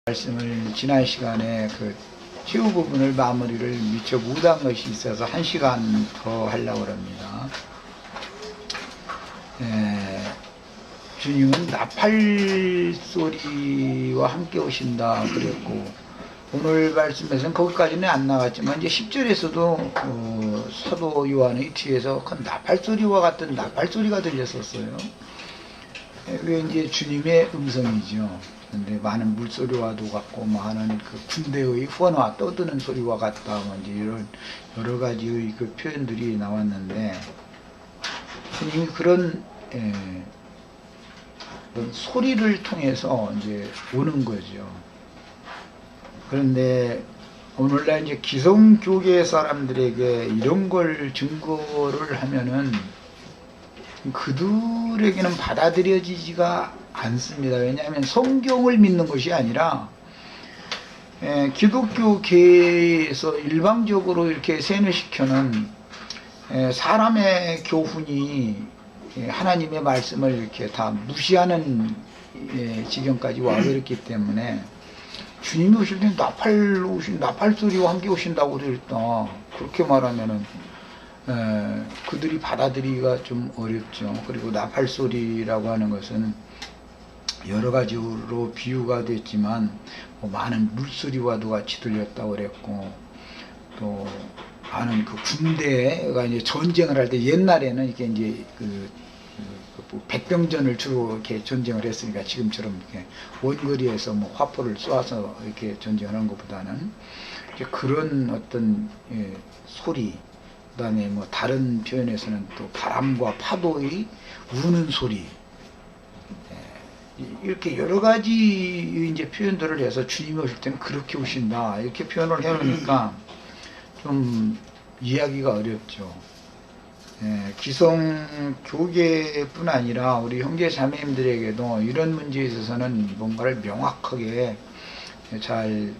말씀을 지난 시간에 그 최후 부분을 마무리를 미처 못한 것이 있어서 1시간 더 하려고 합니다. 주님은 나팔 소리와 함께 오신다 그랬고, 오늘 말씀에서는 거기까지는 안 나갔지만 이제 10절에서도 사도 요한의 뒤에서 큰 나팔 소리와 같은 나팔 소리가 들렸었어요. 그게 이제 주님의 음성이죠. 근데 많은 물소리와도 같고, 많은 그 군대의 후원화 떠드는 소리와 같다, 뭐 이제 이런 여러 가지의 그 표현들이 나왔는데, 주님이 그런 소리를 통해서 이제 오는 거죠. 그런데 오늘날 이제 기성교계 사람들에게 이런 걸 증거를 하면은 그들에게는 받아들여지지가 않습니다. 왜냐하면 성경을 믿는 것이 아니라 기독교계에서 일방적으로 이렇게 세뇌시켜는 사람의 교훈이 하나님의 말씀을 이렇게 다 무시하는 지경까지 와버렸기 때문에, 주님이 오실 때 나팔 소리와 함께 오신다고 그랬다, 그렇게 말하면은 그들이 받아들이기가 좀 어렵죠. 그리고 나팔 소리라고 하는 것은 여러 가지로 비유가 됐지만, 뭐 많은 물소리와도 같이 들렸다고 그랬고, 또 많은 그 군대가 이제 전쟁을 할 때, 옛날에는 이게 이제 백병전을 주로 이렇게 전쟁을 했으니까 지금처럼 이렇게 원거리에서 뭐 화포를 쏘아서 이렇게 전쟁하는 것보다는 그런 어떤 소리, 그다음에 뭐 다른 표현에서는 또 바람과 파도의 우는 소리, 이렇게 여러 가지 이제 표현들을 해서 주님이 오실 때는 그렇게 오신다, 이렇게 표현을 해놓으니까 좀 이해하기가 어렵죠. 기성교계뿐 아니라 우리 형제 자매님들에게도 이런 문제에 있어서는 뭔가를 명확하게 잘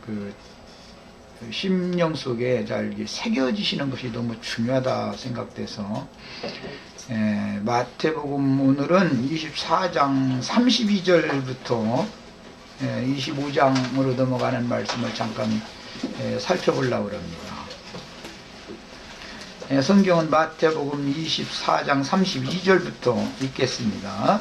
심령 속에 잘 새겨지시는 것이 너무 중요하다 생각돼서, 마태복음 오늘은 24장 32절부터 25장으로 넘어가는 말씀을 잠깐 살펴보려고 합니다. 성경은 마태복음 24장 32절부터 읽겠습니다.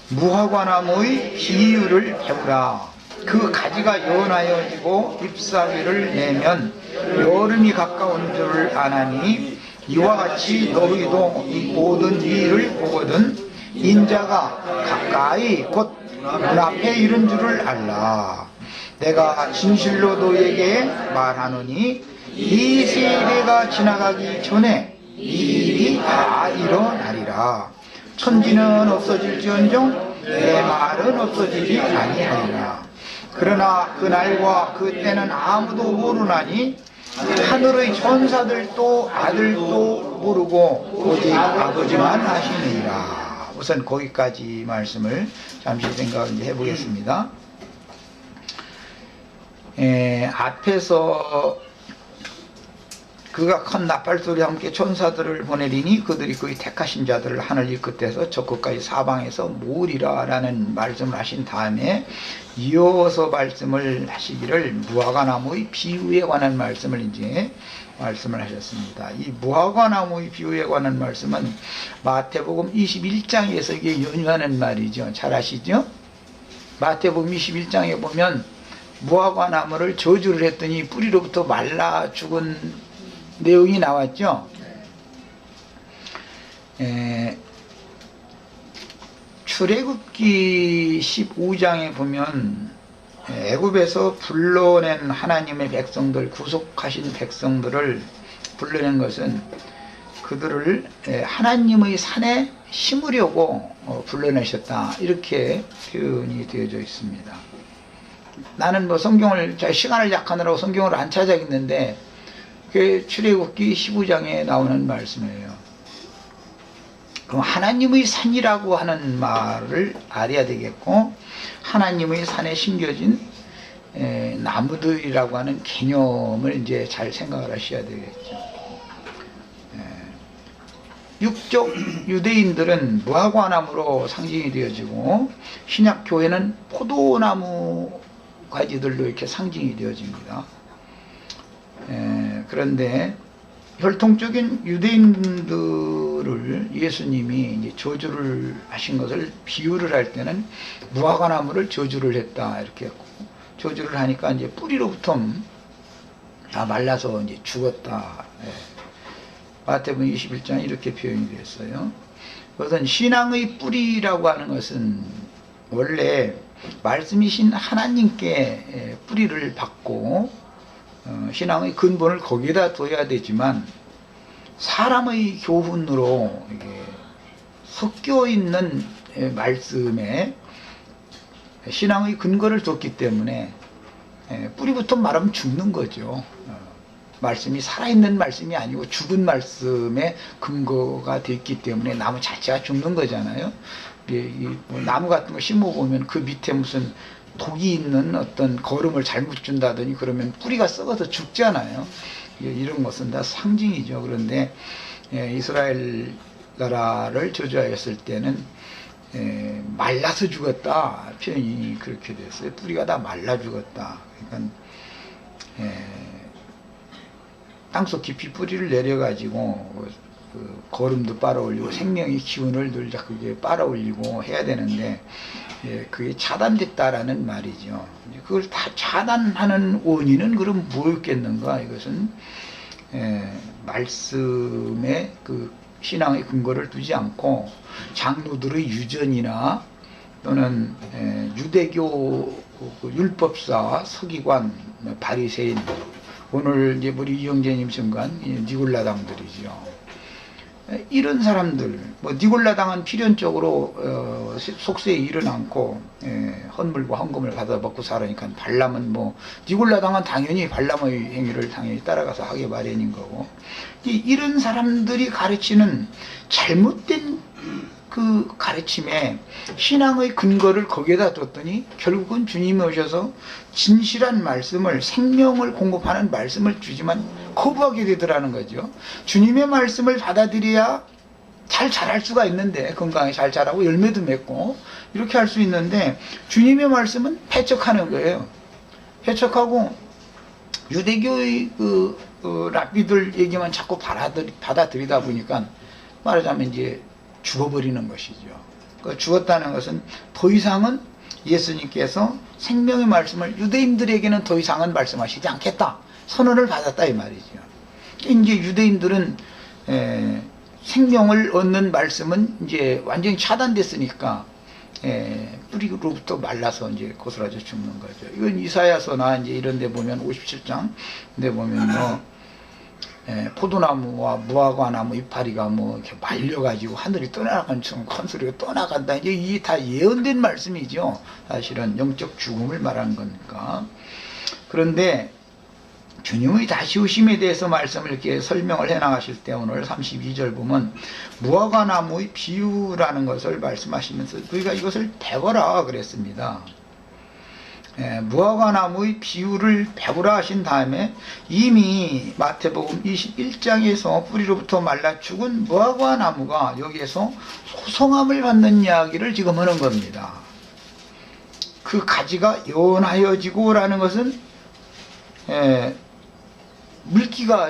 무화과나무의 비유를 배우라. 그 가지가 연하여지고 잎사귀를 내면 여름이 가까운 줄을 아나니, 이와 같이 너희도 이 모든 일을 보거든 인자가 가까이 곧 눈앞에 이른 줄을 알라. 내가 진실로 너희에게 말하노니 이 세대가 지나가기 전에 이 일이 다 일어나리라. 천지는 없어질지언정 내 말은 없어지지 아니하리라. 그러나 그 날과 그 때는 아무도 모르나니, 하늘의 천사들도 아들도 모르고 오직 아버지만 아시느니라. 우선 거기까지 말씀을 잠시 생각을 해보겠습니다. 앞에서 그가 큰 나팔소리와 함께 천사들을 보내리니 그들이 그의 택하신 자들을 하늘 끝에서 저 끝까지 사방에서 모으리라 라는 말씀을 하신 다음에, 이어서 말씀을 하시기를 무화과나무의 비유에 관한 말씀을 이제 말씀을 하셨습니다. 이 무화과나무의 비유에 관한 말씀은 마태복음 21장에서 이게 연유하는 말이죠. 잘 아시죠? 마태복음 21장에 보면 무화과나무를 저주를 했더니 뿌리로부터 말라 죽은 내용이 나왔죠. 출애굽기 15장에 보면 애굽에서 불러낸 하나님의 백성들, 구속하신 백성들을 불러낸 것은 그들을 하나님의 산에 심으려고 불러내셨다, 이렇게 표현이 되어져 있습니다. 나는 뭐 성경을 시간을 약하느라고 성경을 안 찾아있는데, 그게 출애굽기 15장에 나오는 말씀이에요. 그럼 하나님의 산이라고 하는 말을 알아야 되겠고, 하나님의 산에 심겨진 나무들이라고 하는 개념을 이제 잘 생각을 하셔야 되겠죠. 육적 유대인들은 무화과나무로 상징이 되어지고 신약 교회는 포도나무 가지들로 이렇게 상징이 되어집니다. 그런데 혈통적인 유대인들을 예수님이 이제 저주를 하신 것을 비유를 할 때는 무화과나무를 저주를 했다 이렇게 했고, 저주를 하니까 이제 뿌리로부터 다 말라서 이제 죽었다. 마태복음 21장 이렇게 표현이 되었어요. 그것은 신앙의 뿌리라고 하는 것은 원래 말씀이신 하나님께 뿌리를 받고 신앙의 근본을 거기에다 둬야 되지만, 사람의 교훈으로 섞여 있는 말씀에 신앙의 근거를 뒀기 때문에 뿌리부터 말하면 죽는 거죠. 말씀이 살아있는 말씀이 아니고 죽은 말씀에 근거가 됐기 때문에 나무 자체가 죽는 거잖아요. 뭐 나무 같은 거 심어보면 그 밑에 무슨 독이 있는 어떤 거름을 잘못 준다더니 그러면 뿌리가 썩어서 죽잖아요. 이런 것은 다 상징이죠. 그런데 이스라엘 나라를 저주하였을 때는 말라서 죽었다 표현이 그렇게 됐어요. 뿌리가 다 말라 죽었다. 그러니까 땅속 깊이 뿌리를 내려가지고 그 거름도 빨아올리고 생명의 기운을 늘 자꾸 빨아올리고 해야 되는데 그게 차단됐다라는 말이죠. 그걸 다 차단하는 원인은 그럼 뭐였겠는가? 이것은 말씀에 그 신앙의 근거를 두지 않고 장로들의 유전이나 또는 유대교 율법사, 서기관, 바리새인, 오늘 이제 우리 이영재님 순간 니골라당들이죠. 이런 사람들, 뭐 니골라당은 필연적으로 속세에 일은 않고 헌물과 헌금을 받아먹고 살으니까, 발람은 뭐 니골라당은 당연히 발람의 행위를 당연히 따라가서 하기 마련인 거고, 이런 사람들이 가르치는 잘못된 그 가르침에 신앙의 근거를 거기에다 뒀더니 결국은 주님이 오셔서 진실한 말씀을, 생명을 공급하는 말씀을 주지만 거부하게 되더라는 거죠. 주님의 말씀을 받아들여야 잘 자랄 수가 있는데, 건강히 잘 자라고 열매도 맺고 이렇게 할 수 있는데, 주님의 말씀은 배척하는 거예요. 배척하고 유대교의 랍비들 얘기만 자꾸 받아들이다 보니까 말하자면 이제 죽어버리는 것이죠. 죽었다는 것은 더 이상은 예수님께서 생명의 말씀을 유대인들에게는 더 이상은 말씀하시지 않겠다 선언을 받았다 이 말이죠. 이제 유대인들은 생명을 얻는 말씀은 이제 완전히 차단됐으니까 뿌리로부터 말라서 이제 고스라져 죽는 거죠. 이건 이사야서나 이제 이런 데 보면 57장 데 보면 포도나무와 무화과나무 이파리가 뭐 이렇게 말려가지고 하늘이 떠나간 처럼 큰 소리가 떠나간다. 이제 이게 다 예언된 말씀이죠. 사실은 영적 죽음을 말하는 거니까. 그런데 주님의 다시 오심에 대해서 말씀을 이렇게 설명을 해 나가실 때 오늘 32절 보면 무화과나무의 비유라는 것을 말씀하시면서 우리가 이것을 배워라 그랬습니다. 무화과나무의 비유를 배우라 하신 다음에 이미 마태복음 21장에서 뿌리로부터 말라 죽은 무화과나무가 여기에서 소성함을 받는 이야기를 지금 하는 겁니다. 그 가지가 연하여지고 라는 것은 물기가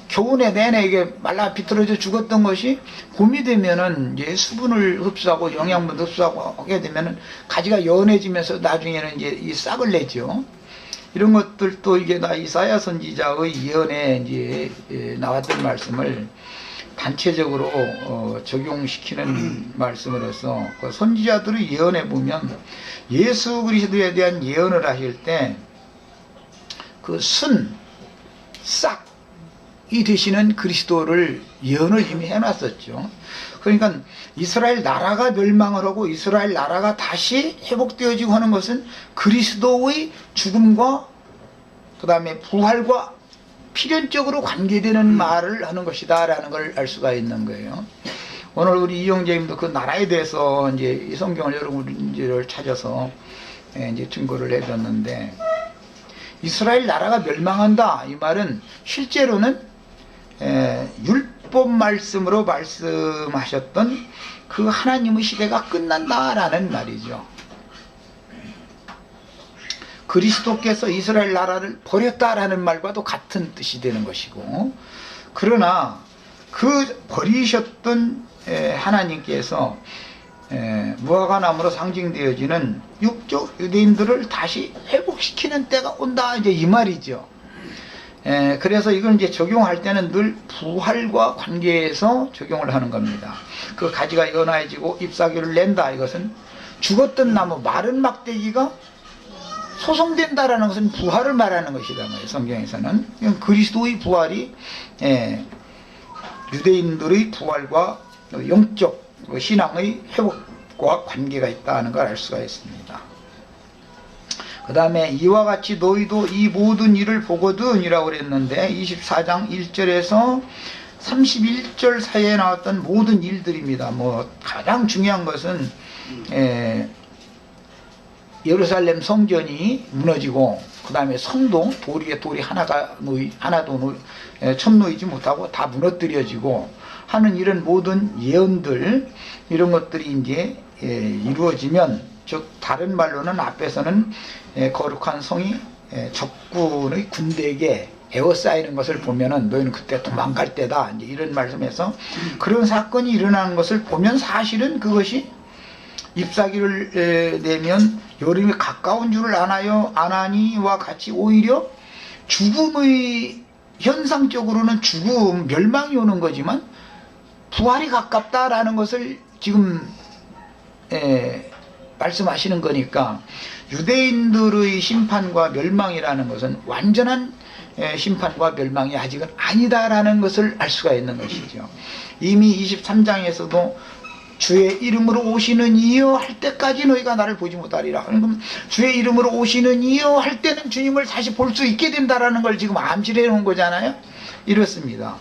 겨우내 내내 이게 말라 비틀어져 죽었던 것이 봄이 되면은 이제 수분을 흡수하고 영양분도 흡수하고 하게 되면은 가지가 연해지면서 나중에는 이제 이 싹을 내죠. 이런 것들도 이게 다 이사야 선지자의 예언에 이제 나왔던 말씀을 단체적으로 적용시키는 말씀을 해서 그 선지자들의 예언에 보면 예수 그리스도에 대한 예언을 하실 때 그 싹이 되시는 그리스도를 예언을 이미 해놨었죠. 그러니까 이스라엘 나라가 멸망을 하고 이스라엘 나라가 다시 회복되어지고 하는 것은 그리스도의 죽음과 그 다음에 부활과 필연적으로 관계되는 말을 하는 것이다 라는 걸 알 수가 있는 거예요. 오늘 우리 이영재님도 그 나라에 대해서 이제 이 성경을 여러 군데를 찾아서 이제 증거를 해줬는데, 이스라엘 나라가 멸망한다 이 말은 실제로는 율법 말씀으로 말씀하셨던 그 하나님의 시대가 끝난다라는 말이죠. 그리스도께서 이스라엘 나라를 버렸다라는 말과도 같은 뜻이 되는 것이고, 그러나 그 버리셨던 하나님께서 무화과나무로 상징되어지는 육적 유대인들을 다시 회복시키는 때가 온다, 이제 이 말이죠. 그래서 이걸 이제 적용할 때는 늘 부활과 관계해서 적용을 하는 겁니다. 그 가지가 연화해지고 잎사귀를 낸다, 이것은 죽었던 나무, 마른 막대기가 소송된다라는 것은 부활을 말하는 것이다 말이에요. 성경에서는 그리스도의 부활이 유대인들의 부활과 영적 신앙의 회복과 관계가 있다는 걸 알 수가 있습니다. 그 다음에 이와 같이 너희도 이 모든 일을 보거든 이라고 그랬는데, 24장 1절에서 31절 사이에 나왔던 모든 일들입니다. 뭐 가장 중요한 것은 예루살렘 성전이 무너지고, 그 다음에 성도 돌이 하나도 처음 놓이지 못하고 다 무너뜨려지고 하는 이런 모든 예언들, 이런 것들이 이제 이루어지면, 즉 다른 말로는 앞에서는 거룩한 성이 적군의 군대에게 에워싸이는 것을 보면은 너희는 그때 도망갈 때다, 이제 이런 말씀에서 그런 사건이 일어나는 것을 보면 사실은 그것이 잎사귀를 내면 여름이 가까운 줄을 아나니와 같이 오히려 죽음의, 현상적으로는 죽음, 멸망이 오는 거지만 부활이 가깝다라는 것을 지금 말씀하시는 거니까, 유대인들의 심판과 멸망이라는 것은 완전한 심판과 멸망이 아직은 아니다라는 것을 알 수가 있는 것이죠. 이미 23장에서도 주의 이름으로 오시는 이여 할 때까지 너희가 나를 보지 못하리라. 그럼 주의 이름으로 오시는 이여 할 때는 주님을 다시 볼 수 있게 된다라는 걸 지금 암시를 해놓은 거잖아요. 이렇습니다.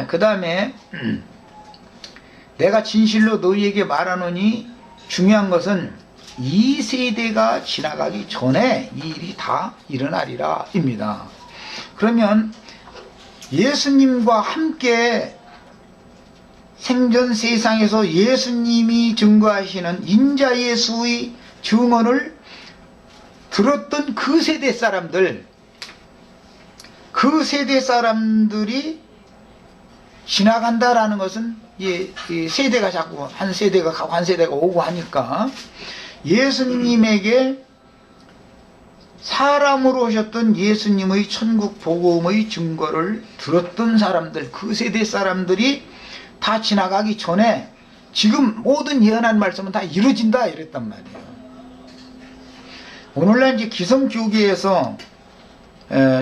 그 다음에 내가 진실로 너희에게 말하노니, 중요한 것은 이 세대가 지나가기 전에 이 일이 다 일어나리라 입니다. 그러면 예수님과 함께 생전 세상에서 예수님이 증거하시는 인자 예수의 증언을 들었던 그 세대 사람들, 그 세대 사람들이 지나간다라는 것은 이 세대가 자꾸 한 세대가 가고 한 세대가 오고 하니까, 예수님에게 사람으로 오셨던 예수님의 천국 복음의 증거를 들었던 사람들, 그 세대 사람들이 다 지나가기 전에 지금 모든 예언한 말씀은 다 이루어진다 이랬단 말이에요. 오늘날 이제 기성교계에서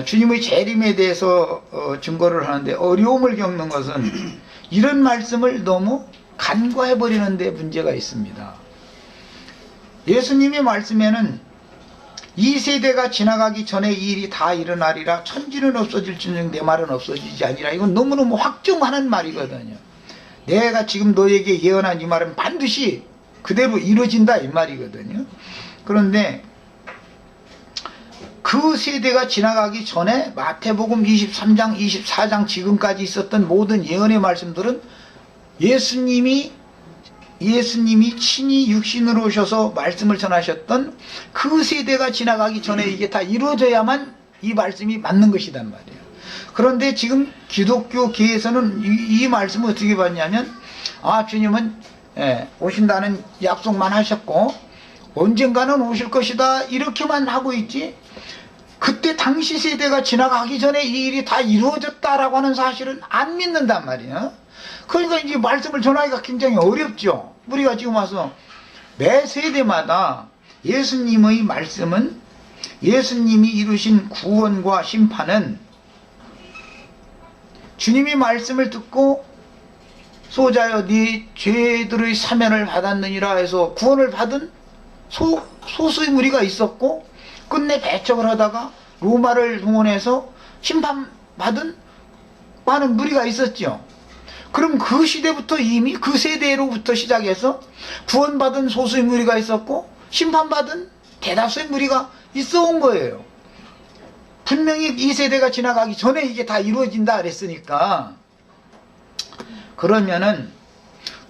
주님의 재림에 대해서 증거를 하는데 어려움을 겪는 것은 이런 말씀을 너무 간과해버리는 데 문제가 있습니다. 예수님의 말씀에는 이 세대가 지나가기 전에 이 일이 다 일어나리라, 천지는 없어질지는 내 말은 없어지지 아니라, 이건 너무너무 확정하는 말이거든요. 내가 지금 너에게 예언한 이 말은 반드시 그대로 이루어진다 이 말이거든요. 그런데 그 세대가 지나가기 전에 마태복음 23장 24장 지금까지 있었던 모든 예언의 말씀들은 예수님이 친히 육신으로 오셔서 말씀을 전하셨던 그 세대가 지나가기 전에 이게 다 이루어져야만 이 말씀이 맞는 것이단 말이에요. 그런데 지금 기독교계에서는 이 말씀을 어떻게 봤냐면, 주님은 오신다는 약속만 하셨고 언젠가는 오실 것이다 이렇게만 하고 있지, 그때 당시 세대가 지나가기 전에 이 일이 다 이루어졌다라고 하는 사실은 안 믿는단 말이에요. 그러니까 이제 말씀을 전하기가 굉장히 어렵죠. 우리가 지금 와서 매 세대마다 예수님의 말씀은, 예수님이 이루신 구원과 심판은 주님이 말씀을 듣고 소자여 네 죄들의 사면을 받았느니라 해서 구원을 받은 소수의 무리가 있었고, 끝내 배척을 하다가 로마를 동원해서 심판받은 많은 무리가 있었죠. 그럼 그 시대부터 이미 그 세대로부터 시작해서 구원받은 소수의 무리가 있었고 심판받은 대다수의 무리가 있어 온 거예요. 분명히 이 세대가 지나가기 전에 이게 다 이루어진다 그랬으니까, 그러면은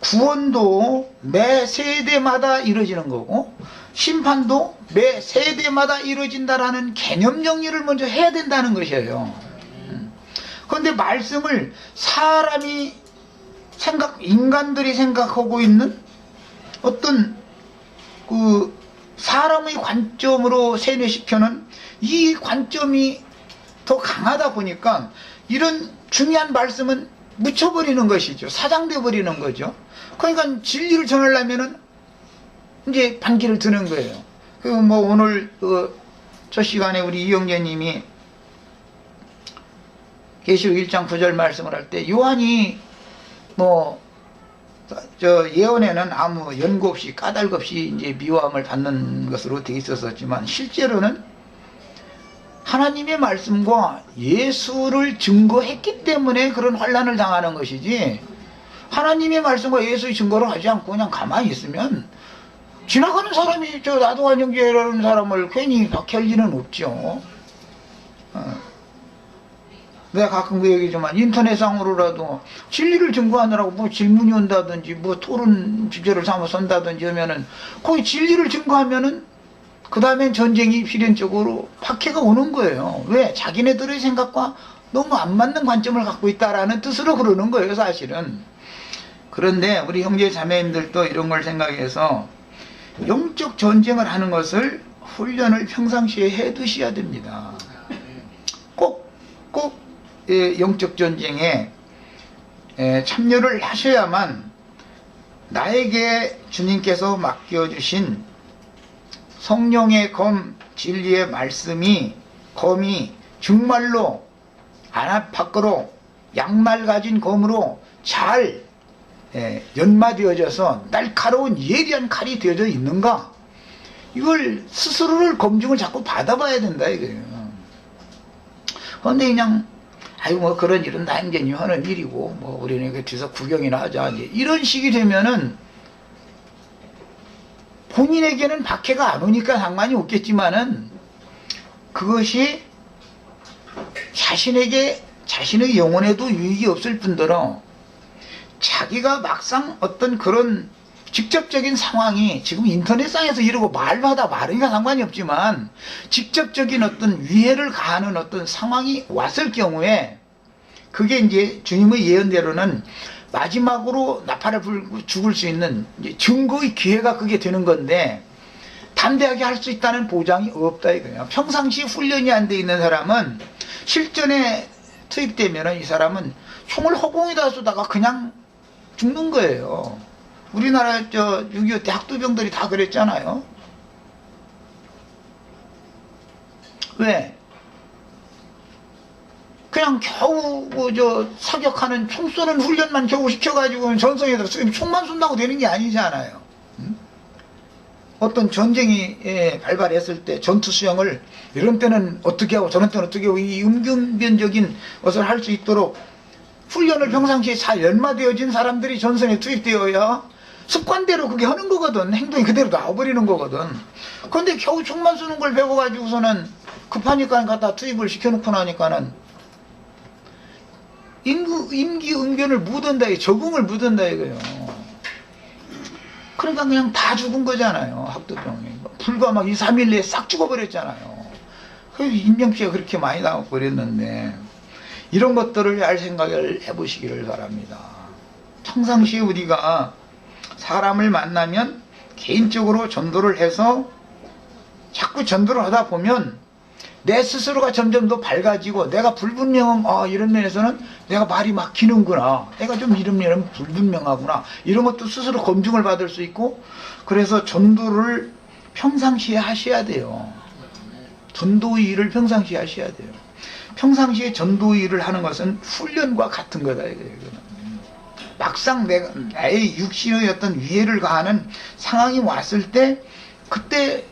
구원도 매 세대마다 이루어지는 거고 심판도 매 세대마다 이루어진다라는 개념 정리를 먼저 해야 된다는 것이에요. 그런데 말씀을 사람이 인간들이 생각하고 있는 어떤 그 사람의 관점으로 세뇌시켜는 이 관점이 더 강하다 보니까 이런 중요한 말씀은 묻혀버리는 것이죠. 사장돼 버리는 거죠. 그러니까 진리를 전하려면은 이제 반기를 드는 거예요. 그 뭐 오늘 첫 시간에 우리 이영재님이 계시록 1장 9절 말씀을 할 때 요한이 예언에는 아무 연고 없이 까닭 없이 이제 미워함을 받는 것으로 되어 있었지만 실제로는 하나님의 말씀과 예수를 증거했기 때문에 그런 환난을 당하는 것이지, 하나님의 말씀과 예수의 증거를 하지 않고 그냥 가만히 있으면 지나가는 사람이 나도한 형제라는 사람을 괜히 박해할 일은 없죠. 내가 가끔 그 얘기지만 인터넷상으로라도 진리를 증거하느라고 뭐 질문이 온다든지 뭐 토론 주제를 삼아서 한다든지 하면은 거기 진리를 증거하면은 그 다음엔 전쟁이 필연적으로 박해가 오는 거예요. 왜? 자기네들의 생각과 너무 안 맞는 관점을 갖고 있다라는 뜻으로 그러는 거예요, 사실은. 그런데 우리 형제 자매님들도 이런 걸 생각해서 영적 전쟁을 하는 것을 훈련을 평상시에 해 두셔야 됩니다. 꼭 영적 전쟁에 참여를 하셔야만 나에게 주님께서 맡겨주신 성령의 검, 진리의 말씀이 검이 정말로 안 밖으로 양말 가진 검으로 잘 연마되어져서 날카로운 예리한 칼이 되어져 있는가, 이걸 스스로를 검증을 자꾸 받아봐야 된다 이거예요. 그런데 그냥 뭐 그런 일은 나 형제님 하는 일이고 뭐 우리는 그 뒤에서 구경이나 하자 이제 이런 식이 되면은 본인에게는 박해가 안 오니까 상관이 없겠지만은 그것이 자신의 영혼에도 유익이 없을 뿐더러 자기가 막상 어떤 그런 직접적인 상황이 지금 인터넷상에서 이러고 말마다 말하기가 상관이 없지만 직접적인 어떤 위해를 가하는 어떤 상황이 왔을 경우에 그게 이제 주님의 예언대로는 마지막으로 나팔을 불고 죽을 수 있는 이제 증거의 기회가 그게 되는 건데 담대하게 할 수 있다는 보장이 없다 이거예요. 평상시 훈련이 안 돼 있는 사람은 실전에 투입되면 이 사람은 총을 허공에다 쏘다가 그냥 죽는 거예요. 우리나라 6.25 때 학도병들이 다 그랬잖아요. 왜? 그냥 겨우 사격하는 총 쏘는 훈련만 겨우 시켜가지고 전성에서 총만 쏜다고 되는 게 아니잖아요. 어떤 전쟁이 발발했을 때 전투 수영을 이런 때는 어떻게 하고 저런 때는 어떻게 하고 이 음경변적인 것을 할 수 있도록 훈련을 평상시에 잘 연마되어진 사람들이 전선에 투입되어야 습관대로 그게 하는 거거든. 행동이 그대로 나와버리는 거거든. 그런데 겨우 총만 쏘는 걸 배워가지고서는 급하니까 갖다 투입을 시켜놓고 나니까는 임기응변을 묻은다, 적응을 묻은다 이거예요. 그러니까 그냥 다 죽은 거잖아요. 학도병이 불과 막 2, 3일 내에 싹 죽어버렸잖아요. 그래서 인명피해가 그렇게 많이 나고 그랬는데 이런 것들을 알 생각을 해보시기를 바랍니다. 평상시에 우리가 사람을 만나면 개인적으로 전도를 해서 자꾸 전도를 하다 보면 내 스스로가 점점 더 밝아지고 내가 불분명한 이런 면에서는 내가 말이 막히는구나, 내가 좀 이런 면은 불분명하구나, 이런 것도 스스로 검증을 받을 수 있고, 그래서 전도를 평상시에 하셔야 돼요. 전도의 일을 평상시에 하셔야 돼요. 평상시에 전도의 일을 하는 것은 훈련과 같은 거다 이거예요. 막상 나의 육신의 어떤 위해를 가하는 상황이 왔을 때 그때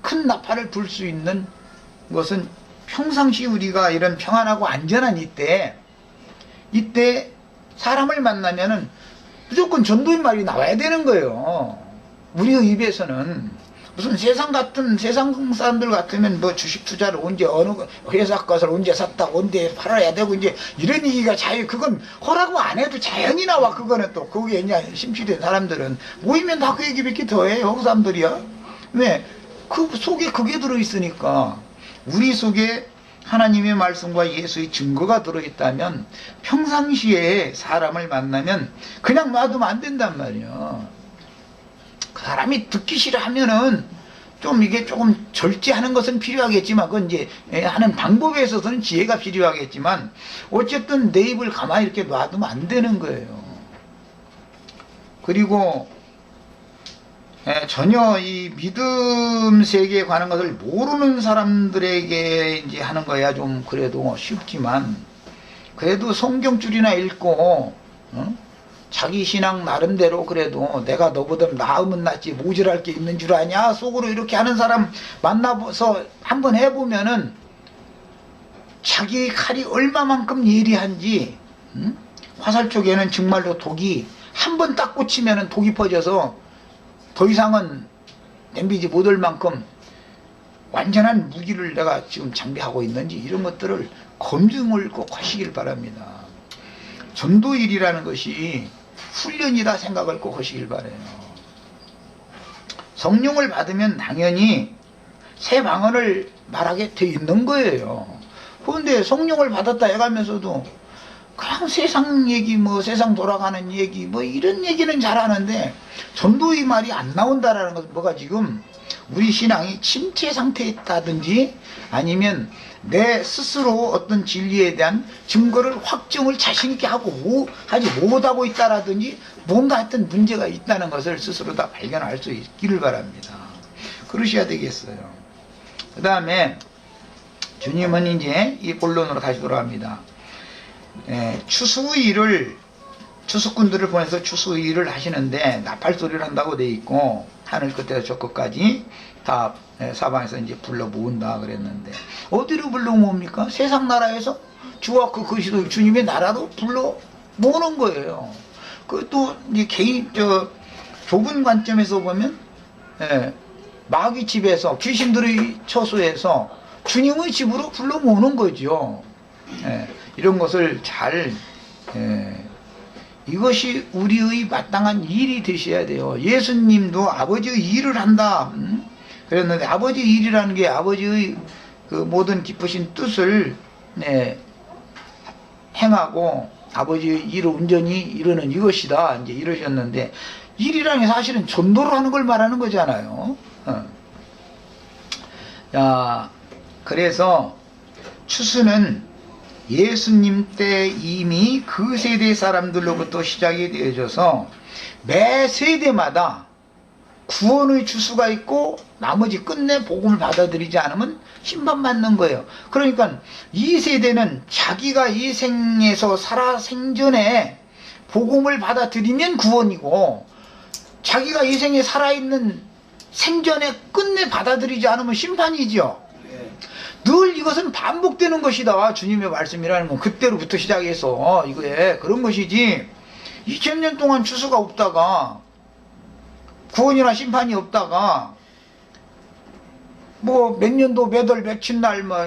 큰 나팔을 불 수 있는 것은 평상시 우리가 이런 평안하고 안전한 이때 사람을 만나면은 무조건 전도의 말이 나와야 되는 거예요. 우리의 입에서는. 무슨 세상 사람들 같으면 뭐 주식 투자를 언제 어느 회사 것을 언제 샀다 언제 팔아야 되고 이제 이런 얘기가 그건 허락을 안 해도 자연히 나와. 그거는 또 거기에 이제 심취된 사람들은 모이면 다 그 얘기밖에 더해요. 그 사람들이야. 왜? 그 속에 그게 들어있으니까. 우리 속에 하나님의 말씀과 예수의 증거가 들어있다면 평상시에 사람을 만나면 그냥 놔두면 안 된단 말이야. 그 사람이 듣기 싫어하면은 좀 이게 조금 절제하는 것은 필요하겠지만, 그건 이제 하는 방법에 있어서는 지혜가 필요하겠지만, 어쨌든 내 입을 가만히 이렇게 놔두면 안 되는 거예요. 그리고 전혀 이 믿음 세계에 관한 것을 모르는 사람들에게 이제 하는 거야 좀 그래도 쉽지만, 그래도 성경줄이나 읽고 자기 신앙 나름대로 그래도 내가 너보다 나으면 낫지 모질할 게 있는 줄 아냐 속으로 이렇게 하는 사람 만나서 한번 해보면은 자기의 칼이 얼마만큼 예리한지, 화살 쪽에는 정말로 독이 한 번 딱 꽂히면은 독이 퍼져서 더 이상은 냄비지 못할 만큼 완전한 무기를 내가 지금 장비하고 있는지 이런 것들을 검증을 꼭 하시길 바랍니다. 전도일이라는 것이 훈련이다 생각을 꼭 하시길 바라요. 성령을 받으면 당연히 새 방언을 말하게 돼 있는 거예요. 그런데 성령을 받았다 해가면서도 그냥 세상 얘기, 뭐 세상 돌아가는 얘기, 뭐 이런 얘기는 잘하는데 전도의 말이 안 나온다라는 것은 뭐가 지금 우리 신앙이 침체 상태에 있다든지 아니면 내 스스로 어떤 진리에 대한 증거를 확증을 자신있게 하지 못하고 있다라든지 뭔가 하여튼 문제가 있다는 것을 스스로 다 발견할 수 있기를 바랍니다. 그러셔야 되겠어요. 그 다음에 주님은 이제 이 본론으로 다시 돌아갑니다. 추수꾼들을 보내서 추수일을 하시는데 나팔소리를 한다고 돼 있고 하늘 끝에서 저 끝까지 다 사방에서 이제 불러 모은다 그랬는데 어디로 불러 모읍니까? 세상 나라에서 주와 그 그리스도 주님의 나라로 불러 모으는 거예요. 그것도 이제 좁은 관점에서 보면 마귀 집에서 귀신들의 처소에서 주님의 집으로 불러 모으는 거죠. 이런 것을 잘 이것이 우리의 마땅한 일이 되셔야 돼요. 예수님도 아버지의 일을 한다 그랬는데 아버지의 일이라는 게 아버지의 그 모든 기쁘신 뜻을 행하고 아버지의 일을 온전히 이루는 이것이다 이제 이러셨는데, 일이라는 게 사실은 전도를 하는 걸 말하는 거잖아요. 자, 그래서 추수는 예수님 때 이미 그 세대 사람들로부터 시작이 되어져서 매 세대마다 구원의 추수가 있고 나머지 끝내 복음을 받아들이지 않으면 심판받는 거예요. 그러니까 이 세대는 자기가 이 생에서 살아 생전에 복음을 받아들이면 구원이고, 자기가 이 생에 살아있는 생전에 끝내 받아들이지 않으면 심판이죠. 늘 이것은 반복되는 것이다. 주님의 말씀이라는 건 그때로부터 시작해서 이거에 그런 것이지, 2000년 동안 추수가 없다가 구원이나 심판이 없다가 뭐 몇 년도 몇 월 며칠 날 뭐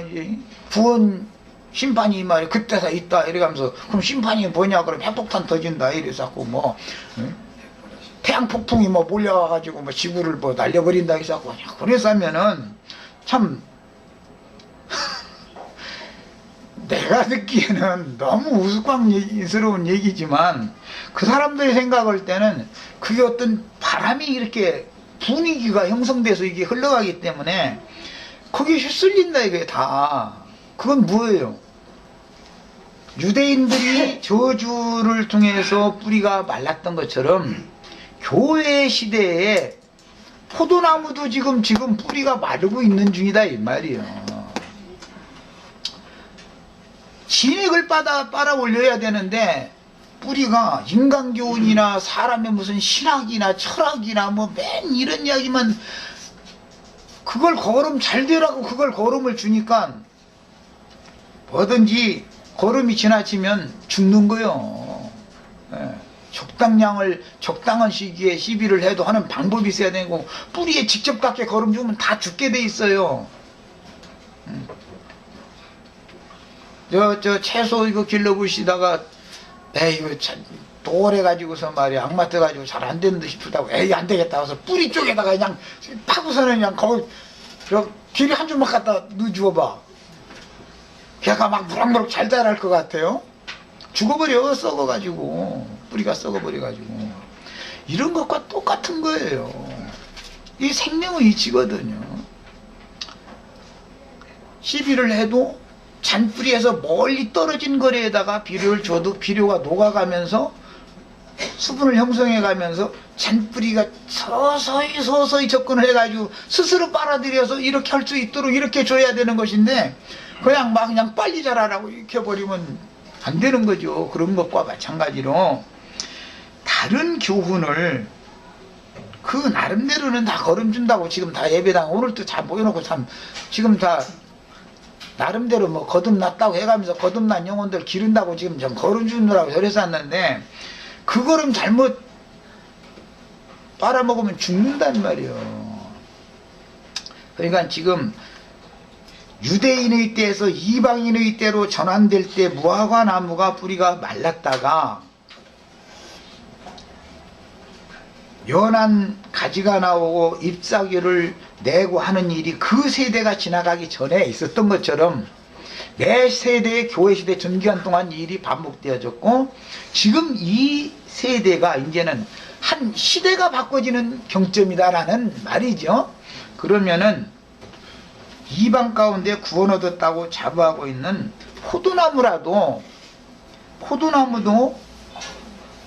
구원 심판이 말이 그때서 있다 이래가면서, 그럼 심판이 뭐냐 그러면 핵폭탄 터진다 이래서 뭐 태양 폭풍이 뭐 몰려와가지고 뭐 지구를 뭐 날려버린다 해서 그래서 하면은 참 내가 듣기에는 너무 우스꽝스러운 얘기지만 그 사람들이 생각할 때는 그게 어떤 바람이 이렇게 분위기가 형성돼서 이게 흘러가기 때문에 거기에 휩쓸린다 이게 다. 그건 뭐예요? 유대인들이 저주를 통해서 뿌리가 말랐던 것처럼 교회 시대에 포도나무도 지금 뿌리가 마르고 있는 중이다 이 말이에요. 진액을 빨아 올려야 되는데 뿌리가 인간교훈이나 사람의 무슨 신학이나 철학이나 뭐 맨 이런 이야기만, 그걸 거름 잘 되라고 그걸 거름을 주니까 뭐든지 거름이 지나치면 죽는 거요. 적당한 시기에 시비를 해도 하는 방법이 있어야 되고, 뿌리에 직접 닿게 거름 주면 다 죽게 돼 있어요. 저 채소 이거 길러보시다가 에이 이거 참 도래가지고서 말이야 악마 떠가지고 잘 안 되는 듯 싶다고 에이 안 되겠다 해서 뿌리 쪽에다가 그냥 파고서는 그냥 거기 길이 한 줄만 갖다 넣어주어봐. 걔가 막 무럭무럭 잘 자랄 것 같아요? 죽어버려. 썩어가지고 뿌리가 썩어버려가지고. 이런 것과 똑같은 거예요. 이게 생명의 이치거든요. 시비를 해도 잔뿌리에서 멀리 떨어진 거리에다가 비료를 줘도 비료가 녹아가면서 수분을 형성해가면서 잔뿌리가 서서히 접근을 해가지고 스스로 빨아들여서 이렇게 할 수 있도록 이렇게 줘야 되는 것인데, 그냥 빨리 자라라고 이렇게 버리면 안 되는 거죠. 그런 것과 마찬가지로 다른 교훈을 그 나름대로는 다 거름준다고 지금 다 예배당 오늘도 잘 모여놓고 참 지금 다 나름대로 뭐 거듭났다고 해가면서 거듭난 영혼들 기른다고 지금 좀 거름주느라고 저랬었는데, 그거를 잘못 빨아먹으면 죽는단 말이에요. 그러니까 지금 유대인의 때에서 이방인의 때로 전환될 때 무화과 나무가 뿌리가 말랐다가 연한 가지가 나오고 잎사귀를 내고 하는 일이 그 세대가 지나가기 전에 있었던 것처럼 매 세대의 교회시대 전기간 동안 이 일이 반복되어졌고, 지금 이 세대가 이제는 한 시대가 바꿔지는 경점이다라는 말이죠. 그러면은 이방 가운데 구원 얻었다고 자부하고 있는 포도나무도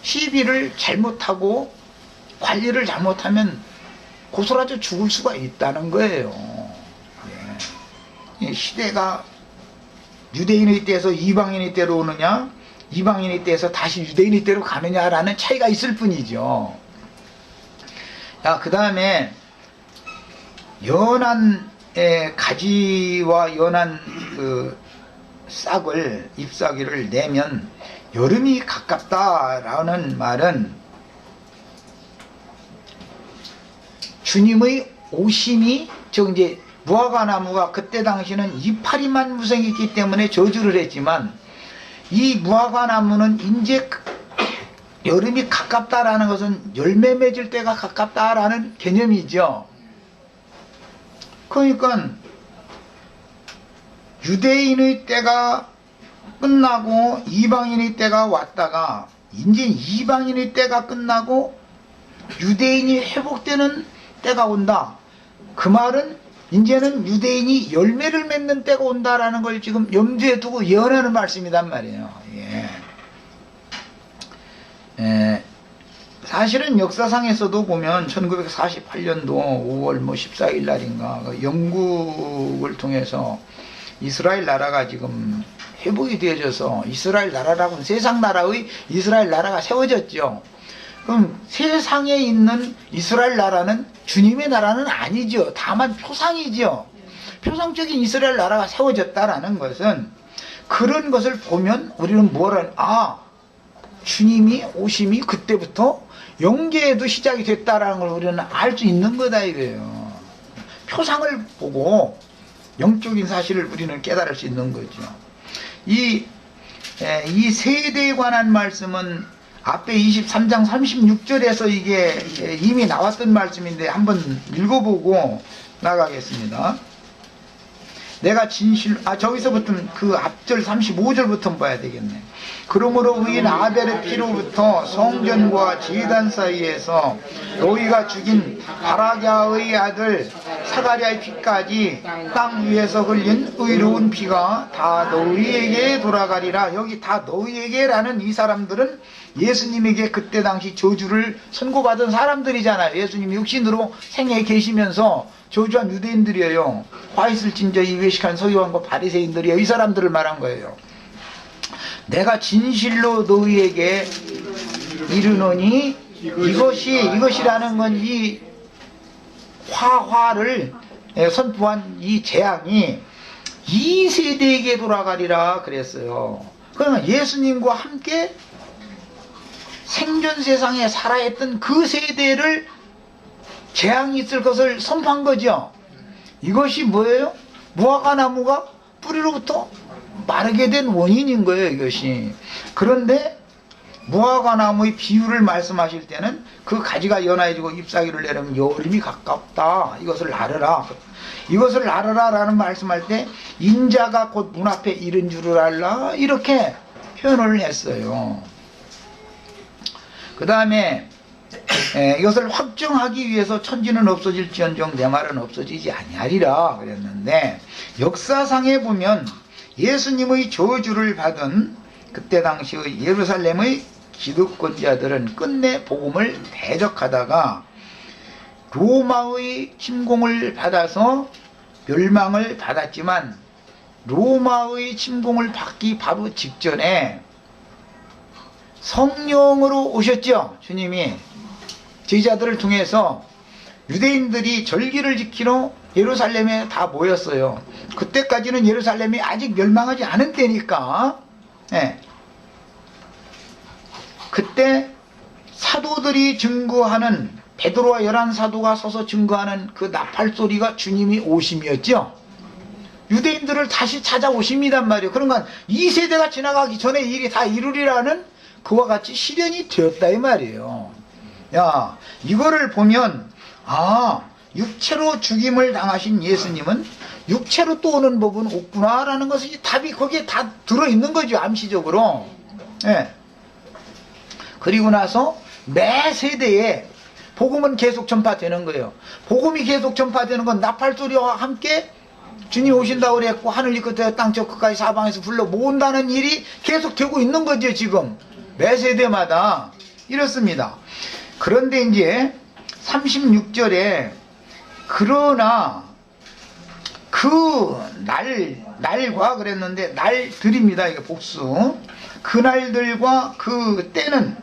시비를 잘못하고 관리를 잘못하면 고스란히 죽을 수가 있다는 거예요. 시대가 유대인의 때에서 이방인의 때로 오느냐, 이방인의 때에서 다시 유대인의 때로 가느냐라는 차이가 있을 뿐이죠. 그 다음에 연한 가지와 연한 그 싹을, 잎사귀를 내면 여름이 가깝다라는 말은 주님의 오심이, 이제 무화과 나무가 그때 당시는 이파리만 무성했기 때문에 저주를 했지만, 이 무화과 나무는 이제 여름이 가깝다라는 것은 열매 맺을 때가 가깝다라는 개념이죠. 그러니까 유대인의 때가 끝나고 이방인의 때가 왔다가 이제 이방인의 때가 끝나고 유대인이 회복되는 때가 온다. 그 말은 이제는 유대인이 열매를 맺는 때가 온다라는 걸 지금 염두에 두고 예언하는 말씀이란 말이에요. 사실은 역사상에서도 보면 1948년도 5월 14일 날인가 영국을 통해서 이스라엘 나라가 지금 회복이 되어져서 이스라엘 나라라고는 세상 나라의 이스라엘 나라가 세워졌죠. 그럼 세상에 있는 이스라엘 나라는 주님의 나라는 아니죠. 다만 표상이죠. 표상적인 이스라엘 나라가 세워졌다라는 것은, 그런 것을 보면 우리는 주님이 오심이 그때부터 영계에도 시작이 됐다라는 걸 우리는 알 수 있는 거다 이거예요. 표상을 보고 영적인 사실을 우리는 깨달을 수 있는 거죠. 이 세대에 관한 말씀은 앞에 23장 36절에서 이게 이미 나왔던 말씀인데 한번 읽어보고 나가겠습니다. 내가 저기서부터 그 앞절 35절부터 봐야 되겠네. 그러므로 의인 아벨의 피로부터 성전과 제단 사이에서 너희가 죽인 바라갸의 아들 사가랴의 피까지 땅 위에서 흘린 의로운 피가 다 너희에게 돌아가리라. 여기 다 너희에게라는 이 사람들은 예수님에게 그때 당시 저주를 선고받은 사람들이잖아요. 예수님이 육신으로 생애에 계시면서 저주한 유대인들이에요. 화 있을 진저히 외식한 서기관과 바리새인들이에요. 이 사람들을 말한 거예요. 내가 진실로 너희에게 이르노니, 이것이라는 건 이 화를 선포한 이 재앙이 이 세대에게 돌아가리라 그랬어요. 그러면 예수님과 함께 생전 세상에 살아있던 그 세대를 재앙이 있을 것을 선포한 거죠. 이것이 뭐예요? 무화과나무가 뿌리로부터 마르게 된 원인인 거예요, 이것이. 그런데 무화과나무의 비유를 말씀하실 때는 그 가지가 연해지고 잎사귀를 내려면 여름이 가깝다. 이것을 나르라. 이것을 나르라 라는 말씀할 때 인자가 곧 문 앞에 이른 줄을 알라. 이렇게 표현을 했어요. 그 다음에 이것을 확정하기 위해서 천지는 없어질지언정 내 말은 없어지지 아니하리라 그랬는데, 역사상에 보면 예수님의 저주를 받은 그때 당시의 예루살렘의 기득권자들은 끝내 복음을 대적하다가 로마의 침공을 받아서 멸망을 받았지만, 로마의 침공을 받기 바로 직전에 성령으로 오셨죠. 주님이 제자들을 통해서 유대인들이 절기를 지키러 예루살렘에 다 모였어요. 그때까지는 예루살렘이 아직 멸망하지 않은 때니까. 네. 그때 사도들이 증거하는, 베드로와 11사도가 서서 증거하는 그 나팔 소리가 주님이 오심이었죠. 유대인들을 다시 찾아오십니단 말이에요. 그러니까 이 세대가 지나가기 전에 일이 다 이루리라는 그와 같이 실현이 되었다 이 말이에요. 야, 이거를 보면 육체로 죽임을 당하신 예수님은 육체로 또 오는 법은 없구나 라는 것이 답이 거기에 다 들어있는 거죠. 암시적으로. 예. 그리고 나서 매 세대에 복음은 계속 전파되는 거예요. 복음이 계속 전파되는 건 나팔소리와 함께 주님 오신다고 그랬고, 하늘 이 끝에서 땅 저 끝까지 사방에서 불러 모은다는 일이 계속 되고 있는 거죠. 지금 매 세대마다 이렇습니다. 그런데 이제 36절에 그러나 그 날과 그랬는데, 날들입니다. 이게 복수. 그날들과 그 때는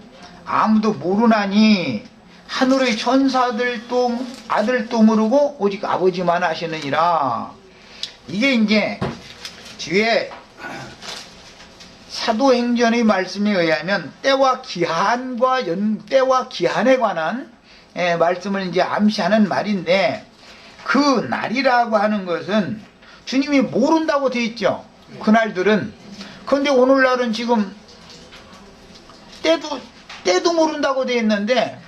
아무도 모르나니 하늘의 천사들도 아들도 모르고 오직 아버지만 아시느니라. 이게 이제 뒤에 사도행전의 말씀에 의하면 때와 기한에 관한 말씀을 이제 암시하는 말인데, 그 날이라고 하는 것은 주님이 모른다고 돼 있죠. 그날들은. 그런데 오늘날은 지금 때도 모른다고 돼 있는데,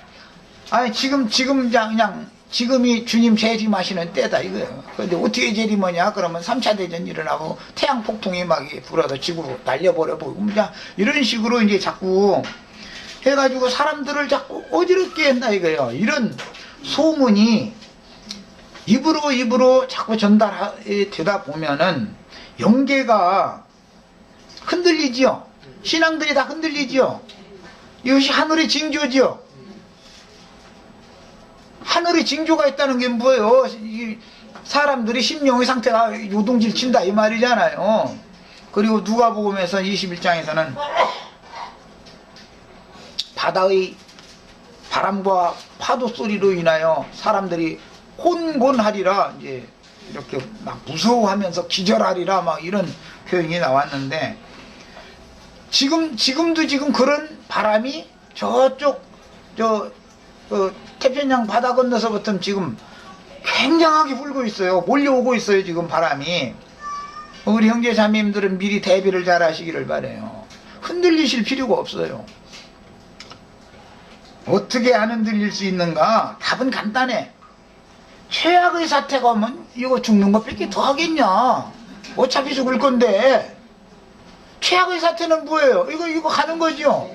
아니 지금 그냥 지금이 주님 재림하시는 때다 이거예요. 그런데 어떻게 재림하냐 그러면 3차 대전 일어나고 태양 폭풍이 막 불어서 지구로 날려버려보고 그냥 이런 식으로 이제 자꾸 해가지고 사람들을 자꾸 어지럽게 한다 이거예요. 이런 소문이 입으로 자꾸 전달되다 보면은 영계가 흔들리지요. 신앙들이 다 흔들리지요. 이것이 하늘의 징조지요. 하늘의 징조가 있다는 게 뭐예요? 사람들이 심령의 상태가 요동질 친다 이 말이잖아요. 그리고 누가복음에서 21장에서는 바다의 바람과 파도 소리로 인하여 사람들이 혼곤하리라, 이제 이렇게 막 무서워하면서 기절하리라 막 이런 표현이 나왔는데, 지금도 그런 바람이 저쪽 태평양 바다 건너서부터 지금 굉장하게 불고 있어요. 몰려오고 있어요. 지금 바람이. 우리 형제 자매님들은 미리 대비를 잘 하시기를 바라요. 흔들리실 필요가 없어요. 어떻게 안 흔들릴 수 있는가? 답은 간단해. 최악의 사태가 오면 이거 죽는 것밖에 더 하겠냐? 어차피 죽을 건데. 최악의 사태는 뭐예요? 이거 가는 거죠.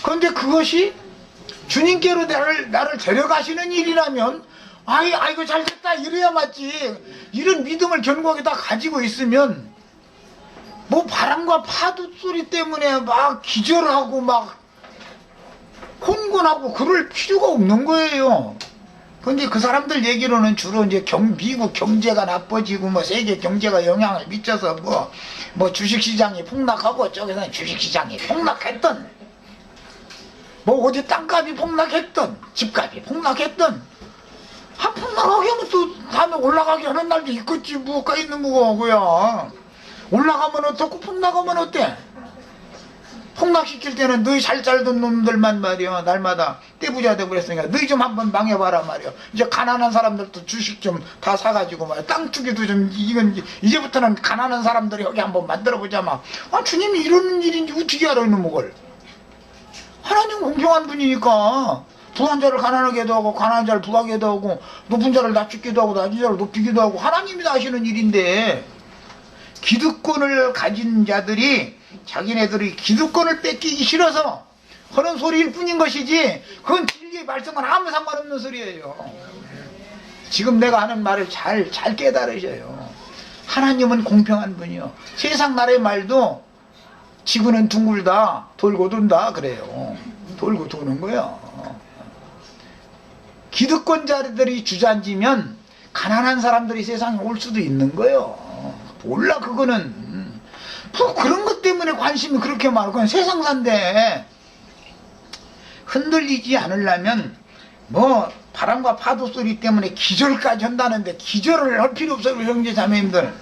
그런데 그것이 주님께로 나를 데려가시는 일이라면, 아이고 잘됐다 이래야 맞지. 이런 믿음을 견고하게 다 가지고 있으면 뭐 바람과 파도 소리 때문에 막 기절하고 막 혼곤하고 그럴 필요가 없는 거예요. 근데 그 사람들 얘기로는 주로 이제 미국 경제가 나빠지고 뭐 세계 경제가 영향을 미쳐서 뭐 주식시장이 폭락하고, 저기서는 주식시장이 폭락했던, 뭐 어디 땅값이 폭락했던, 집값이 폭락했던, 폭락하게 하면 또 다음에 올라가게 하는 날도 있겠지. 뭐가 있는 거고요. 올라가면 어떻고 폭락하면 어때? 폭락시킬 때는 너희 잘 살던 놈들만 말이야 날마다 떼부자 되고 그랬으니까 너희 좀 한번 망해봐라 말이야. 이제 가난한 사람들도 주식 좀 다 사가지고 말이야. 땅 투기도 좀 이건 이제부터는 가난한 사람들이 여기 한번 만들어보자 막. 아 주님이 이러는 일인지 어떻게 알아 이놈 걸. 하나님 공평한 분이니까 부한 자를 가난하게도 하고 가난한 자를 부하게도 하고 높은 자를 낮추기도 하고 낮은 자를 높이기도 하고 하나님이 다 하시는 일인데 기득권을 가진 자들이 자기네들이 기득권을 뺏기기 싫어서 하는 소리일 뿐인 것이지 그건 진리의 말씀은 아무 상관없는 소리예요. 지금 내가 하는 말을 잘 깨달으셔요. 하나님은 공평한 분이요. 세상 나라의 말도 지구는 둥글다 돌고 돈다 그래요. 돌고 도는 거예요. 기득권자들이 주저앉으면 가난한 사람들이 세상에 올 수도 있는 거예요. 몰라 그거는. 뭐 그런 것 때문에 관심이 그렇게 많고 그건 세상사인데 흔들리지 않으려면 뭐 바람과 파도 소리 때문에 기절까지 한다는데 기절을 할 필요 없어요 형제 자매님들.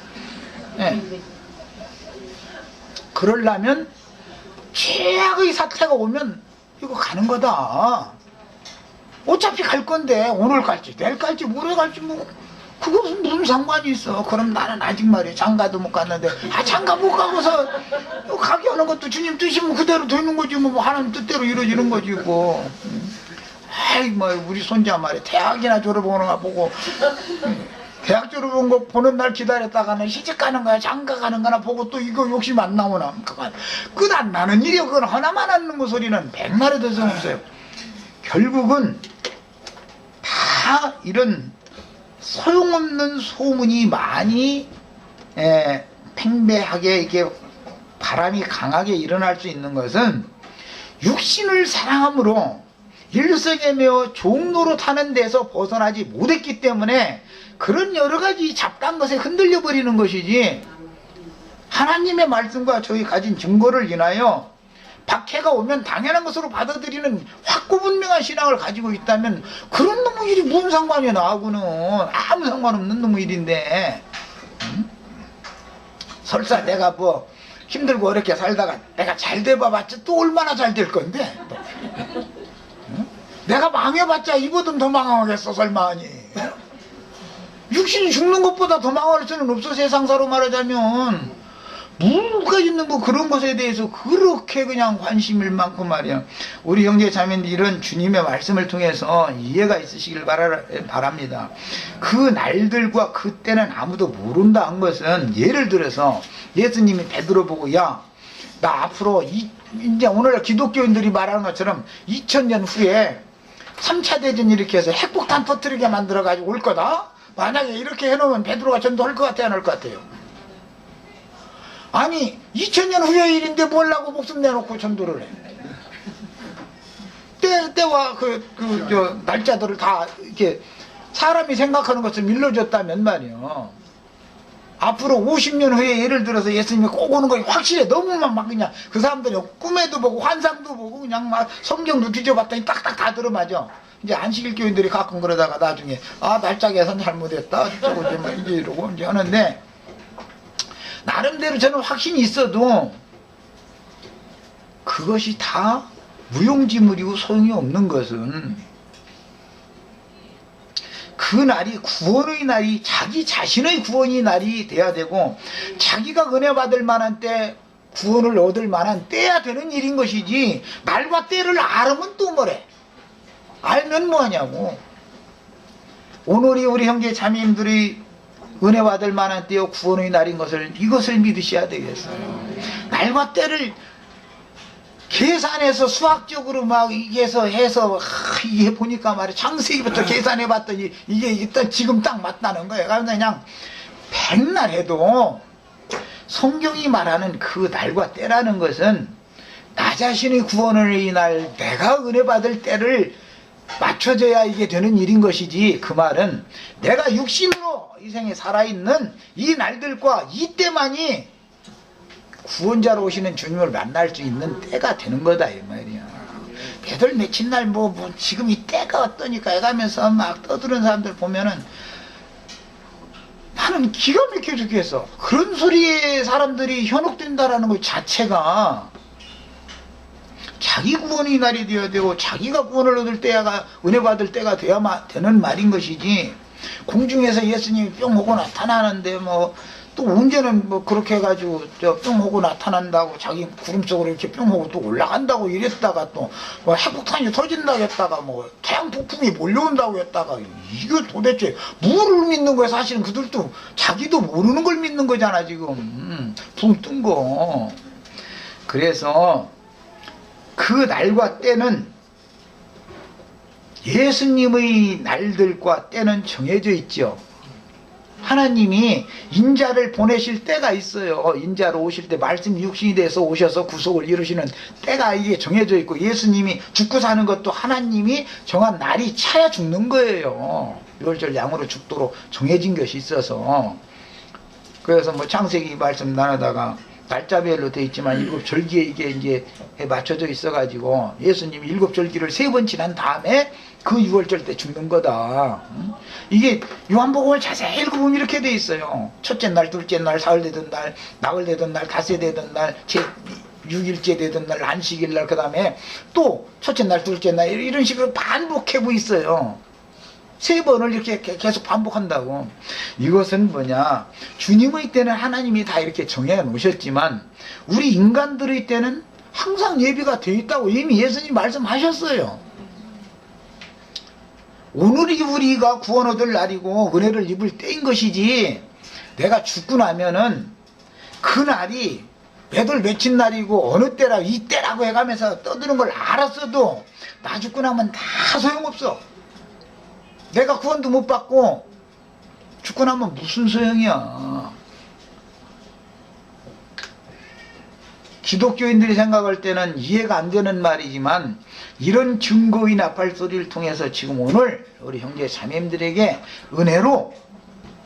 네. 그러려면 최악의 사태가 오면 이거 가는 거다. 어차피 갈 건데 오늘 갈지 내일 갈지 모레 갈지 뭐 그거 무슨 상관이 있어. 그럼 나는 아직 말이야 장가도 못 갔는데 장가 못 가고서 가게 하는 것도 주님 뜻이면 그대로 되는 거지 뭐 하나님 뜻대로 이루어지는 거지 뭐. 아이 뭐 우리 손자 말이야 대학이나 졸업하는 거 보고 대학 졸업한 거 보는 날 기다렸다가는 시집 가는 거야 장가 가는 거나 보고 또 이거 욕심 안 나오나. 그만 끝 안 나는 일이야. 그건 하나만 하는 거 소리는 백날에 더 소용없어요. 결국은 다 이런 소용없는 소문이 많이 팽배하게 이게 바람이 강하게 일어날 수 있는 것은 육신을 사랑함으로 일성에 매어 종로로 타는 데서 벗어나지 못했기 때문에 그런 여러 가지 잡다한 것에 흔들려 버리는 것이지 하나님의 말씀과 저희 가진 증거를 인하여 박해가 오면 당연한 것으로 받아들이는 확고분명한 신앙을 가지고 있다면 그런 놈의 일이 무슨 상관이야 나하고는. 아무 상관없는 놈의 일인데 설사 내가 뭐 힘들고 어렵게 살다가 내가 잘 돼봐봤자 또 얼마나 잘 될 건데 내가 망해봤자 이보다 더 망하겠어 설마하니. 육신이 죽는 것보다 더 망할 수는 없어 세상사로 말하자면. 뭐가 있는 뭐 그런 것에 대해서 그렇게 그냥 관심일 만큼 말이야. 우리 형제 자매들 이런 주님의 말씀을 통해서 이해가 있으시길 바랍니다. 그 날들과 그때는 아무도 모른다 한 것은 예를 들어서 예수님이 베드로 보고 야 나 앞으로 이제 오늘 기독교인들이 말하는 것처럼 2000년 후에 3차 대전 이렇게 해서 핵폭탄 터뜨리게 만들어 가지고 올 거다. 만약에 이렇게 해놓으면 베드로가 전도할 것 같아요 안 할 것 같아요? 아니 2000년 후의 일인데 뭘라고 목숨 내놓고 전도를 해. 때와 저 날짜들을 다 이렇게 사람이 생각하는 것을 일러줬다면 말이요. 앞으로 50년 후에 예를 들어서 예수님이 꼭 오는 것이 확실해. 너무 막 그냥 그 사람들이 꿈에도 보고 환상도 보고 그냥 막 성경도 뒤져봤더니 딱딱 다 들어맞아. 이제 안식일 교인들이 가끔 그러다가 나중에 날짜 계산 잘못했다 저거 이제 이러고 이제 하는데 나름대로 저는 확신이 있어도 그것이 다 무용지물이고 소용이 없는 것은 그 날이 구원의 날이 자기 자신의 구원의 날이 돼야 되고 자기가 은혜 받을 만한 때 구원을 얻을 만한 때야 되는 일인 것이지 날과 때를 알으면 또 뭐래. 알면 뭐하냐고. 오늘이 우리 형제 자매님들이 은혜 받을 만한 때요 구원의 날인 것을 이것을 믿으셔야 되겠어요. 날과 때를 계산해서 수학적으로 막 해서 이게 보니까 말이야 창세기부터 계산해 봤더니 이게 일단 지금 딱 맞다는 거예요. 그냥 백날 해도 성경이 말하는 그 날과 때라는 것은 나 자신의 구원의 날 내가 은혜 받을 때를 맞춰져야 이게 되는 일인 것이지 그 말은 내가 육신으로 이 생에 살아있는 이 날들과 이 때만이 구원자로 오시는 주님을 만날 수 있는 때가 되는 거다 이 말이야. 배들 며칠 날 뭐 지금 이 때가 어떠니까 해가면서 막 떠드는 사람들 보면은 나는 기가 막혀 죽겠어. 그런 소리에 사람들이 현혹된다라는 것 자체가 자기 구원의 날이 되어야 되고 자기가 구원을 얻을 때가 은혜 받을 때가 돼야만 되는 말인 것이지, 공중에서 예수님이 뿅 하고 나타나는데 뭐 또 언제는 뭐 그렇게 해가지고 뿅 하고 나타난다고 자기 구름 속으로 이렇게 뿅 하고 또 올라간다고 이랬다가 또 뭐 핵폭탄이 터진다고 했다가 뭐 태양 폭풍이 몰려온다고 했다가, 이거 도대체 뭐를 믿는 거야? 사실은 그들도 자기도 모르는 걸 믿는 거잖아 지금. 붕 뜬 거. 그래서 그 날과 때는, 예수님의 날들과 때는 정해져 있죠. 하나님이 인자를 보내실 때가 있어요. 인자로 오실 때 말씀이 육신이 돼서 오셔서 구속을 이루시는 때가 이게 정해져 있고, 예수님이 죽고 사는 것도 하나님이 정한 날이 차야 죽는 거예요. 유월절 양으로 죽도록 정해진 것이 있어서. 그래서 뭐 창세기 말씀 나누다가 날짜별로 되어 있지만 일곱 절기에 이게 이제 맞춰져 있어가지고, 예수님이 일곱 절기를 3번 지난 다음에 그 6월절 때 죽는 거다. 이게 요한복음을 자세히 읽어보면 이렇게 돼 있어요. 첫째 날, 둘째 날, 사흘 되던 날, 나흘 되던 날, 닷새 되던 날, 6일째 되던 날, 안식일 날, 그 다음에 또 첫째 날, 둘째 날, 이런 식으로 반복하고 있어요. 3번을 이렇게 계속 반복한다고. 이것은 뭐냐, 주님의 때는 하나님이 다 이렇게 정해 놓으셨지만 우리 인간들의 때는 항상 예비가 되어 있다고 이미 예수님 말씀하셨어요. 오늘이 우리가 구원 얻을 날이고 은혜를 입을 때인 것이지, 내가 죽고 나면은 그 날이 몇월 며칠 날이고 어느 때라 이 때라고 해가면서 떠드는 걸 알았어도 나 죽고 나면 다 소용없어. 내가 구원도 못 받고 죽고 나면 무슨 소용이야. 기독교인들이 생각할 때는 이해가 안 되는 말이지만, 이런 증거의 나팔소리를 통해서 지금 오늘 우리 형제 자매님들에게 은혜로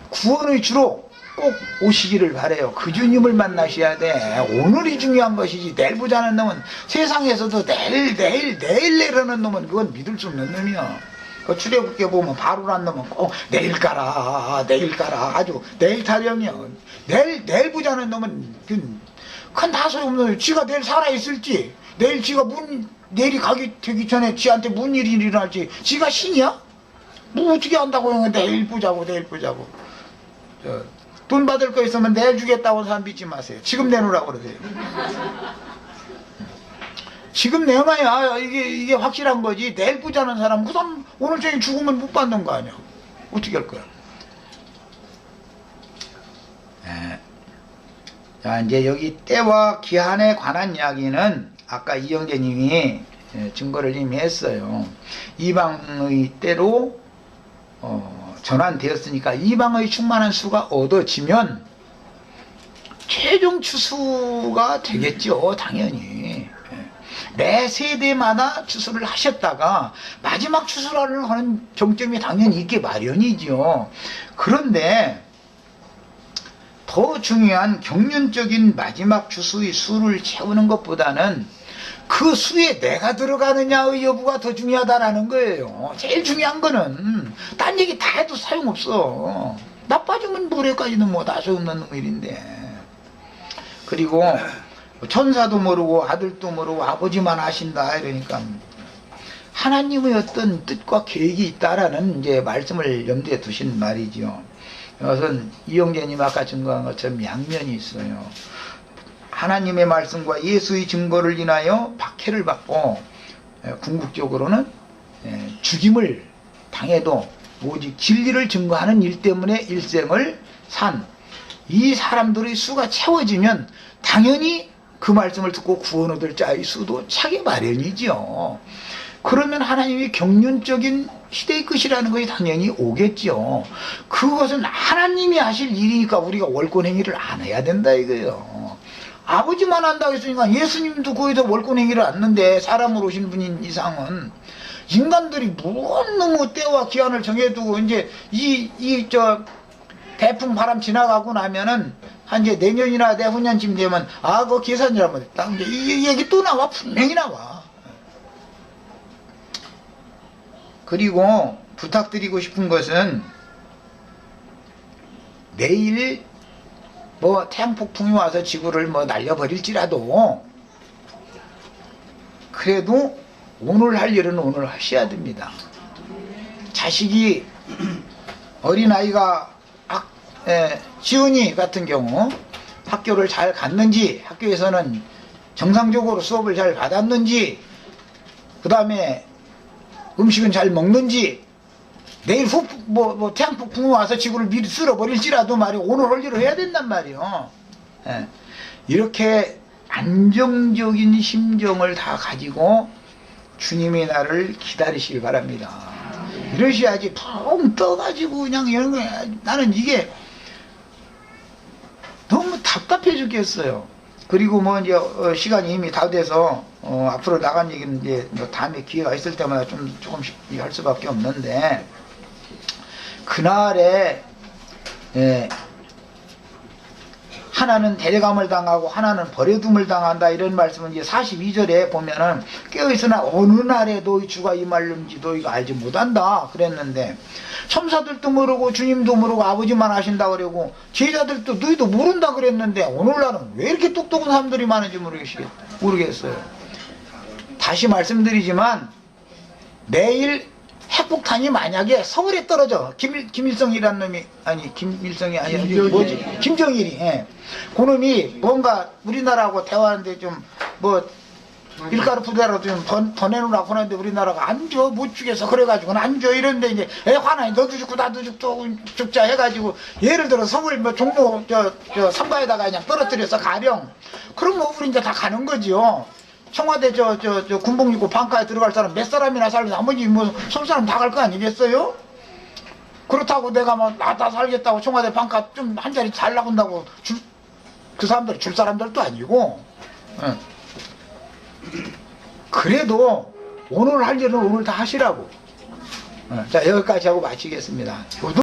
구원의 주로 꼭 오시기를 바래요. 그 주님을 만나셔야 돼. 오늘이 중요한 것이지, 내일 보자는 놈은 세상에서도 내일 이러는 놈은 그건 믿을 수 없는 놈이야. 그 출애굽기에 보면 바로란 놈은 꼭 내일 가라 아주 내일 타령이야. 내일 보자는 놈은 그건 다 소용없는 놈이야. 지가 내일 살아있을지, 내일 지가 내일이 되기 전에 지한테 무슨 일이 일어날지 지가 신이야? 뭐 어떻게 한다고 형. 내일 보자고. 돈 받을 거 있으면 내일 주겠다고 사람 믿지 마세요. 지금 내놓으라고 그러세요. 지금 내놔야 이게 확실한 거지. 내일 보자는 사람 그 사람 오늘 저녁 죽으면 못 받는 거 아니야. 어떻게 할 거야. 네. 자, 이제 여기 때와 기한에 관한 이야기는 아까 이영재님이 증거를 이미 했어요. 이방의 때로 전환되었으니까 이방의 충만한 수가 얻어지면 최종 추수가 되겠죠. 당연히. 매 세대마다 추수를 하셨다가 마지막 추수를 하는 정점이 당연히 있기 마련이죠. 그런데 더 중요한 경륜적인 마지막 추수의 수를 채우는 것보다는 그 수에 내가 들어가느냐의 여부가 더 중요하다라는 거예요. 제일 중요한 거는 딴 얘기 다 해도 소용없어. 나빠지면 물에까지는 뭐 다 소용없는 일인데. 그리고 천사도 모르고 아들도 모르고 아버지만 아신다 이러니까 하나님의 어떤 뜻과 계획이 있다라는 이제 말씀을 염두에 두신 말이죠. 이것은 이영재님 아까 증거한 것처럼 양면이 있어요. 하나님의 말씀과 예수의 증거를 인하여 박해를 받고 궁극적으로는 죽임을 당해도 오직 진리를 증거하는 일 때문에 일생을 산 이 사람들의 수가 채워지면 당연히 그 말씀을 듣고 구원 얻을 자의 수도 차기 마련이죠. 그러면 하나님이 경륜적인 시대의 끝이라는 것이 당연히 오겠죠. 그것은 하나님이 하실 일이니까 우리가 월권행위를 안 해야 된다 이거예요. 아버지만 한다고 했으니까 예수님도 거기서 월권행위를 안는데 사람으로 오신 분인 이상은 인간들이 뭔 너무 때와 기한을 정해두고 이제 대풍 바람 지나가고 나면은 한 이제 내년이나 내후년쯤 되면 그거 계산이란 말이다. 이제 이 얘기 또 나와. 분명히 나와. 그리고 부탁드리고 싶은 것은 내일 태양 폭풍이 와서 지구를 날려버릴지라도 그래도 오늘 할 일은 오늘 하셔야 됩니다. 자식이 어린아이가 지은이 같은 경우 학교를 잘 갔는지, 학교에서는 정상적으로 수업을 잘 받았는지, 그 다음에 음식은 잘 먹는지, 내일 태양풍 와서 지구를 미리 쓸어버릴지라도 말이요, 오늘 할 일을 해야 된단 말이요. 이렇게 안정적인 심정을 다 가지고 주님의 날을 기다리시길 바랍니다. 이러셔야지 펑 떠가지고 그냥 이런 거, 나는 이게 너무 답답해 죽겠어요. 그리고 뭐 이제 시간이 이미 다 돼서 앞으로 나간 얘기는 이제 다음에 기회가 있을 때마다 조금씩 할 수밖에 없는데, 그날에 하나는 데려감을 당하고 하나는 버려둠을 당한다, 이런 말씀은 이제 42절에 보면은 깨어있으나 어느 날에도 주가 임할는지 너희가 알지 못한다 그랬는데, 천사들도 모르고 주님도 모르고 아버지만 아신다 그러고 제자들도 너희도 모른다 그랬는데, 오늘날은 왜 이렇게 똑똑한 사람들이 많은지 모르겠어요. 다시 말씀드리지만 내일 핵폭탄이 만약에 서울에 떨어져, 김일성이라는 놈이, 아니 김일성이 아니라 뭐지, 김정일이, 그놈이 뭔가 우리나라하고 대화하는데 좀 밀가루 부대라도 좀 더 내놓으라고 하는데 우리나라가 안 줘, 못 주겠어, 그래가지고는 안 줘, 이런데 이제 화나니 너도 죽고 나도 죽자 해가지고, 예를 들어 서울 종로 삼가에다가 그냥 떨어뜨려서 가령, 그럼 우리 이제 다 가는 거지요. 청와대 군복입고 방가에 들어갈 사람 몇 사람이나 살고 나머지 서울 사람 다 갈 거 아니겠어요? 그렇다고 내가 나 살겠다고 청와대 방가 좀 한 자리 살라고 한다고 그 사람들 줄 사람들도 아니고. 그래도 오늘 할 일은 오늘 다 하시라고. 자, 여기까지 하고 마치겠습니다.